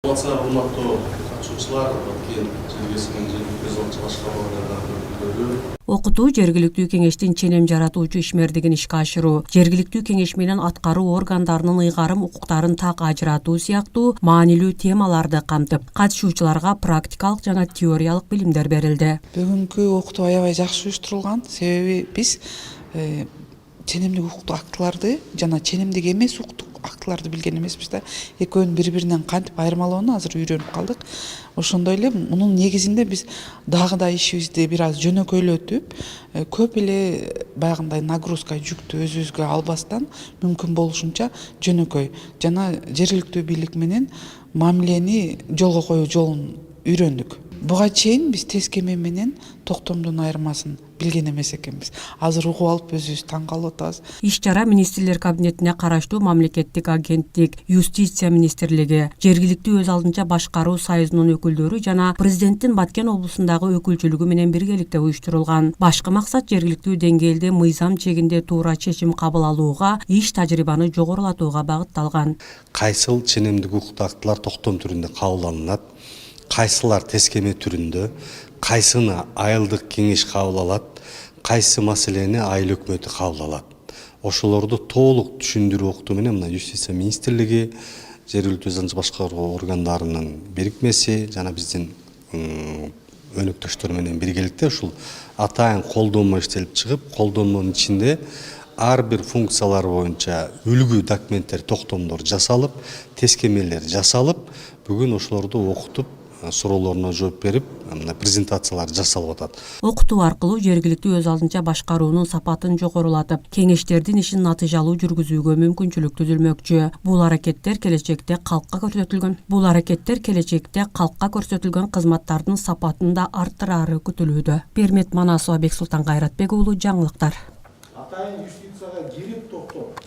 Урматтуу катышуучулар, Кент Жергесинин жергиликтүү өзү башка органдардын өкүлдөрү. Окутуу жергиликтүү кеңештин ченем жаратуучу ишмердигин ишке ашыруу, жергиликтүү кеңеш менен аткаруу органдарынын ыйгарым укуктарын так ажыратуу сыяктуу маанилүү темаларды камтып, катышуучуларга практикалык жана теориялык билимдер берилди. Бүгүнкү окутуу аябай жакшы уюштурулган. Себеби биз ченемдик укуктук актыларды жана ченемдик эмес укуктук актыларды билген эмеспиз да. Экөөнүн бири-биринен кантип айырмалоону азыр үйрөнүп калдык. Ошондой эле мунун негизинде биз дагы да ишибизди бир аз жөнөкөйлөтүп, көп эле баягындай нагрузка, жүктү өзүбүзгө албастан мүмкүн болушунча жөнөкөй жана жергиликтүү бийлик менен мамилени жолго коюу жолун үйрөндүк. Буга чейин биз тескеме менен токтомдун айырмасын билген эмес экенбиз. Азыр угуп алып өзүбүз таң калып атабыз. Иш-чара министрлер кабинетине караштуу мамлекеттик агенттик, юстиция министрлиги, жергиликтүү өз алдынча башкаруу союзунун өкүлдөрү жана президенттин Баткен облусундагы өкүлчүлүгү менен биргеликте уюштурулган. Башкы максат жергиликтүү деңгээлде мыйзам чегинде туура чечим кабыл алууга, иш тажрыйбаны жогорулатууга багытталган. Кайсыл ченемдик укуктук актылар токтом түрүндө кабыл алынат, кайсылар тескеме түрүндө, кайсыны айылдык кеңеш кабыл алат, кайсы маселени айыл өкмөтү кабыл алат. Ошолорду толук түшүндүрүү октуу менен мына юстиция министрлиги, жергиликтүү өз алдынча башкаруу органдарынын бирикмеси жана биздин өнөктөштөр менен биргеликте ушул атайын колдонмо иштелип чыгып, колдонмонун ичинде ар бир функциялар боюнча үлгү документтер, токтомдор жасалып, тескемелер жасалып, бүгүн ошолорду окутуп, суроолоруна жооп берип, презентациялар жасалып атат. Окутуу аркылуу жергиликтүү өз алдынча башкаруунун сапатын жогорулатып, кеңештердин ишин натыйжалуу жүргүзүүгө мүмкүнчүлүк түзүлмөкчү. Бул аракеттер келечекте калкка көрсөтүлгөн кызматтардын сапатын да арттырары күтүлүүдө. Пермет Манасова, Бексултан Кайратбек уулу, жаңылыктар. Атайын юстицияга кирип токтоп